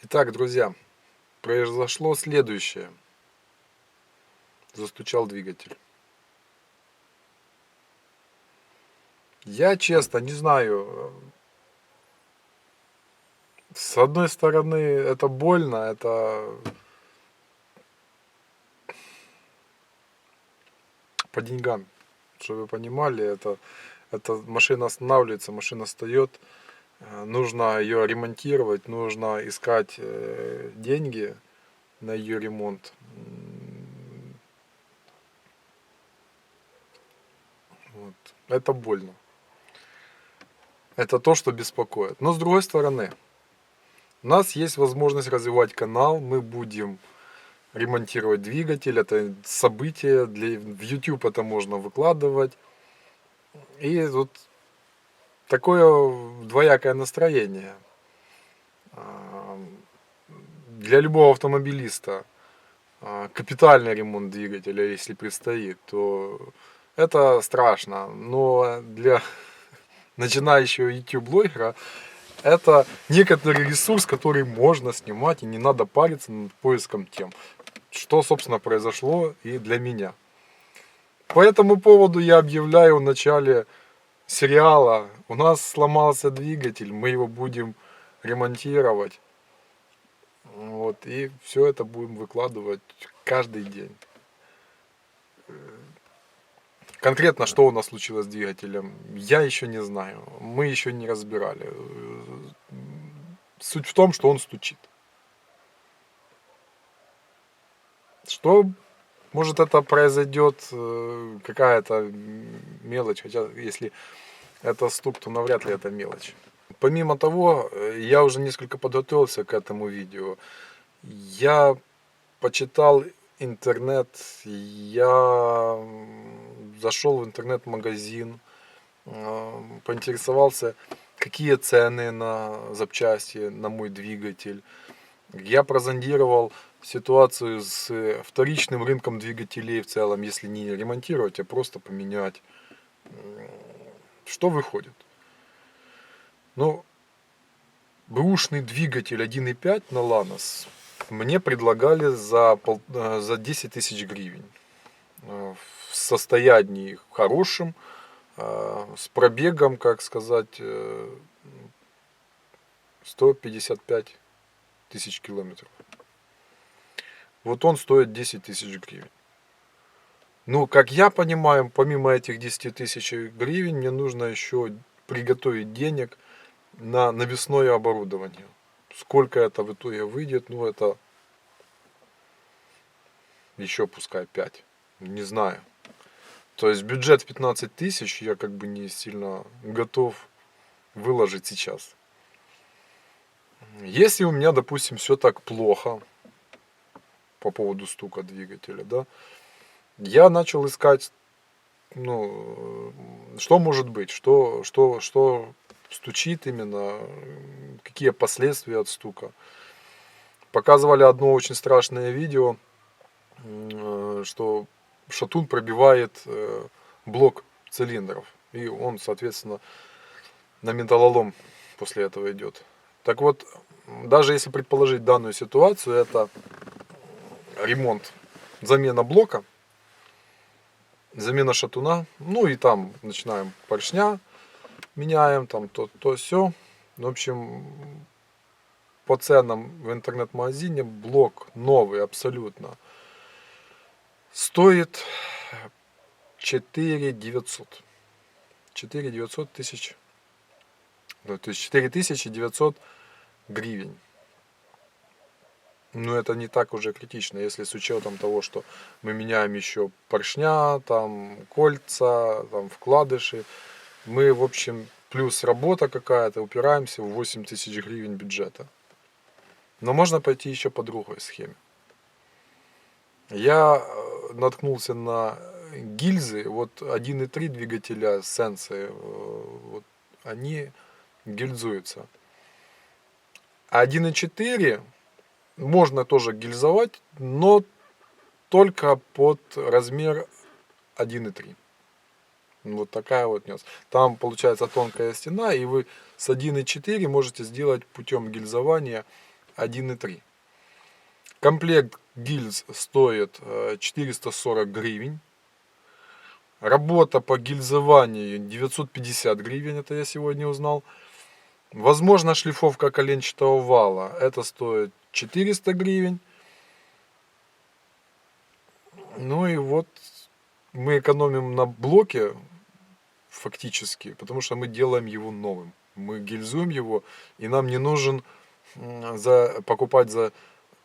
Итак, друзья, произошло следующее. Застучал двигатель. Я честно не знаю. С одной стороны, это больно, это по деньгам. Чтобы вы понимали, это машина останавливается, машина встает. Нужно ее ремонтировать, нужно искать деньги на ее ремонт. Вот. Это больно. Это то, что беспокоит. Но с другой стороны, у нас есть возможность развивать канал, мы будем ремонтировать двигатель, это событие, в YouTube это можно выкладывать. И вот такое двоякое настроение. Для любого автомобилиста капитальный ремонт двигателя, если предстоит, то это страшно. Но для начинающего YouTube-блогера это некоторый ресурс, который можно снимать, и не надо париться над поиском тем. Что, собственно, произошло и для меня. По этому поводу я объявляю в начале сериала: у нас сломался двигатель, мы его будем ремонтировать. Вот, и все это будем выкладывать каждый день. Конкретно, что у нас случилось с двигателем, я еще не знаю. Мы еще не разбирали. Суть в том, что он стучит. Что, может, это произойдет какая-то мелочь, хотя если это стук, то навряд ли это мелочь. Помимо того, я уже несколько подготовился к этому видео. Я почитал интернет, я зашел в интернет-магазин, поинтересовался, какие цены на запчасти, на мой двигатель. Я прозондировал ситуацию с вторичным рынком двигателей в целом, если не ремонтировать, а просто поменять. Что выходит? Ну, бэушный двигатель 1.5 на Ланос мне предлагали за 10 тысяч гривен. В состоянии хорошем, с пробегом, как сказать, 155 тысяч километров. Вот он стоит 10 тысяч гривен. Ну, как я понимаю, помимо этих 10 тысяч гривен, мне нужно еще приготовить денег на навесное оборудование. Сколько это в итоге выйдет, ну это еще пускай 5. Не знаю. То есть бюджет в 15 тысяч я как бы не сильно готов выложить сейчас. Если у меня, допустим, все так плохо по поводу стука двигателя, да, я начал искать, ну, что может быть, что стучит именно, какие последствия от стука. Показывали одно очень страшное видео, что шатун пробивает блок цилиндров. И он, соответственно, на металлолом после этого идет. Так вот, даже если предположить данную ситуацию, это ремонт, замена блока, замена шатуна, ну и там начинаем поршня, меняем, там то все. В общем, по ценам в интернет-магазине блок новый абсолютно стоит 4900. 4900 тысяч, ну, то есть 4900 гривен. Но это не так уже критично, если с учетом того, что мы меняем еще поршня, там кольца, там вкладыши. Мы, в общем, плюс работа какая-то, упираемся в 8 тысяч гривен бюджета. Но можно пойти еще по другой схеме. Я наткнулся на гильзы, вот 1.3 двигателя Sensei, вот, они гильзуются. А 1.4 можно тоже гильзовать, но только под размер 1.3. Вот такая вот нюанс. Там получается тонкая стена, и вы с 1.4 можете сделать путем гильзования 1.3. Комплект гильз стоит 440 гривен. Работа по гильзованию 950 гривен, это я сегодня узнал. Возможно, шлифовка коленчатого вала, это стоит 400 гривен. Ну и вот мы экономим на блоке фактически, потому что мы делаем его новым. Мы гильзуем его, и нам не нужен покупать за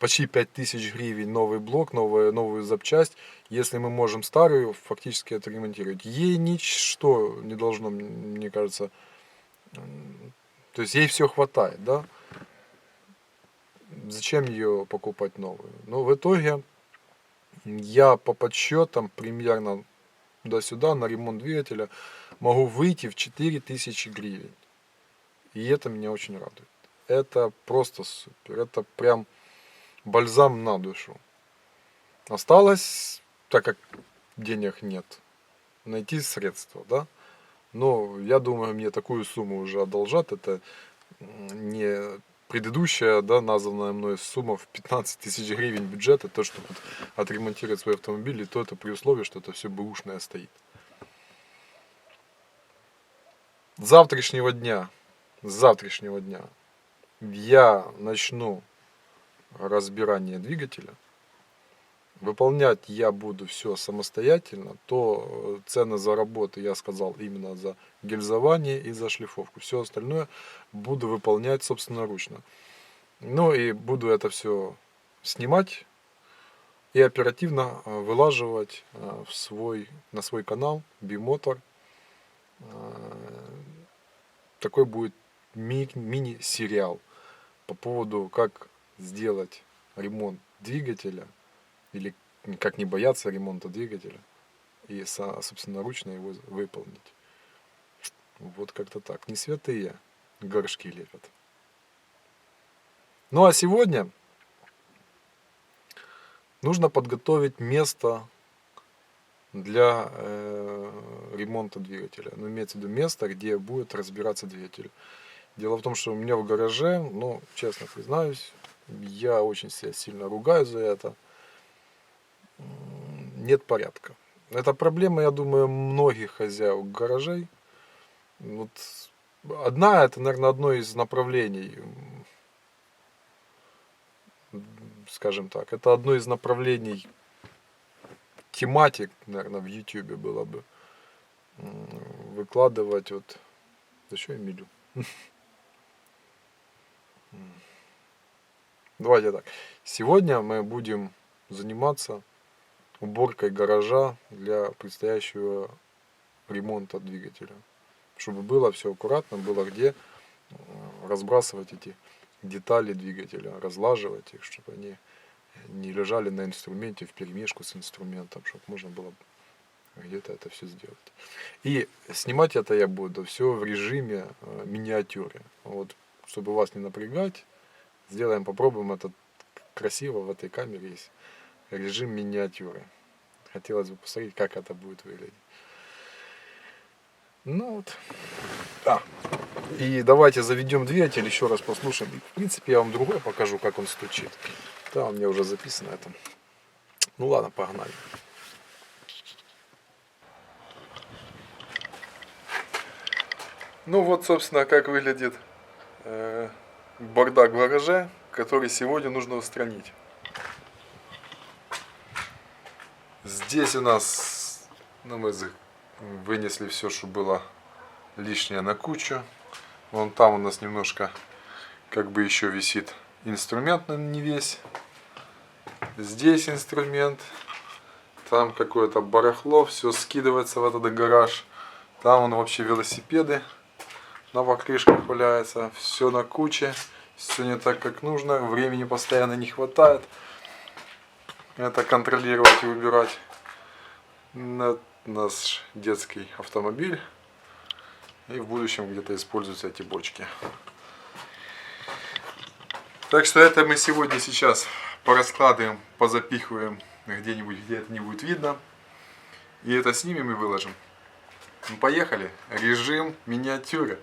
почти 5000 гривен новый блок, новую запчасть, если мы можем старую фактически отремонтировать. Ей ничто не должно, мне кажется, то есть ей все хватает, да? Зачем ее покупать новую? Но в итоге я по подсчетам примерно туда-сюда на ремонт двигателя могу выйти в 4000 гривен. И это меня очень радует. Это просто супер. Это прям бальзам на душу. Осталось, так как денег нет, найти средства, да? Но я думаю, мне такую сумму уже одолжат. Это не предыдущая, да, названная мной сумма в 15 000 гривен бюджета, то, чтобы отремонтировать свой автомобиль, и то это при условии, что это все бэушное стоит. С завтрашнего дня я начну разбирание двигателя. Выполнять я буду все самостоятельно. То цены за работу я сказал именно за гильзование и за шлифовку. Все остальное буду выполнять собственноручно. Ну и буду это все снимать и оперативно вылаживать на свой канал Bimotor. Такой будет мини-сериал по поводу, как сделать ремонт двигателя, или как не бояться ремонта двигателя и собственноручно его выполнить. Вот как-то так. Не святые горшки лепят. Ну а сегодня нужно подготовить место для ремонта двигателя. Ну, имеется в виду место, где будет разбираться двигатель. Дело в том, что у меня в гараже, ну, честно признаюсь, я очень себя сильно ругаю за это. Нет порядка. Это проблема, я думаю, многих хозяев гаражей. Вот это, наверное, одно из направлений, скажем так, это одно из направлений тематик, наверное, в YouTube было бы выкладывать вот. Да что я милю? Давайте так. Сегодня мы будем заниматься уборкой гаража для предстоящего ремонта двигателя. Чтобы было все аккуратно, было где разбрасывать эти детали двигателя, разлаживать их, чтобы они не лежали на инструменте вперемешку с инструментом, чтобы можно было где-то это все сделать. И снимать это я буду все в режиме миниатюры. Вот, чтобы вас не напрягать, попробуем это красиво в этой камере есть режим миниатюры. Хотелось бы посмотреть, как это будет выглядеть. Ну вот. И давайте заведем двигатель, еще раз послушаем. В принципе, я вам другой покажу, как он стучит. Да, у меня уже записано это. Ну ладно, погнали. Ну вот, собственно, как выглядит бардак в гараже, который сегодня нужно устранить. Здесь у нас, мы вынесли все, что было лишнее на кучу. Вон там у нас немножко как бы еще висит инструмент, но не весь. Здесь инструмент. Там какое-то барахло, все скидывается в этот гараж. Там он вообще велосипеды на покрышках валяется. Все на куче. Все не так, как нужно. Времени постоянно не хватает. Это контролировать и выбирать. Наш детский автомобиль. И в будущем где-то используются эти бочки. Так что это мы сегодня сейчас пораскладываем, позапихиваем где-нибудь, где это не будет видно. И это снимем и выложим. Ну, поехали. Режим миниатюры.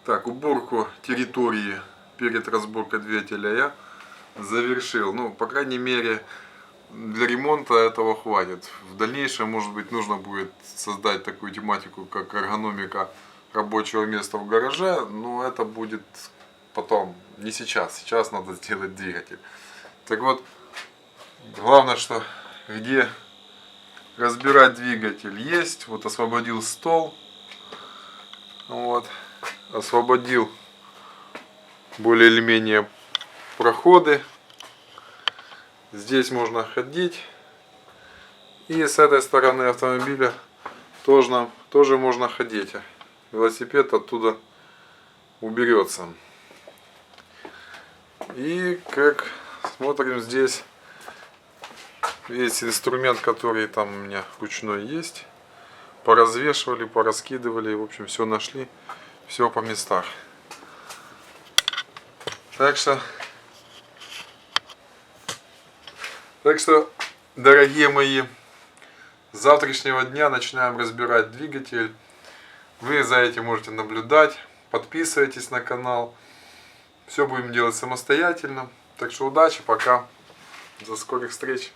Так, уборку территории перед разборкой двигателя я завершил. Ну, по крайней мере, для ремонта этого хватит. В дальнейшем, может быть, нужно будет создать такую тематику, как эргономика рабочего места в гараже, но это будет потом, не сейчас. Сейчас надо сделать двигатель. Так вот, главное, что где разбирать двигатель есть. Вот освободил стол. Вот. Освободил более или менее проходы. Здесь можно ходить. И с этой стороны автомобиля тоже можно ходить. Велосипед оттуда уберется. И как смотрим, здесь весь инструмент, который там у меня ручной есть, поразвешивали, пораскидывали, в общем, все нашли, все по местах. Так что, дорогие мои, с завтрашнего дня начинаем разбирать двигатель. Вы за этим можете наблюдать, подписывайтесь на канал. Все будем делать самостоятельно. Так что удачи, пока, до скорых встреч.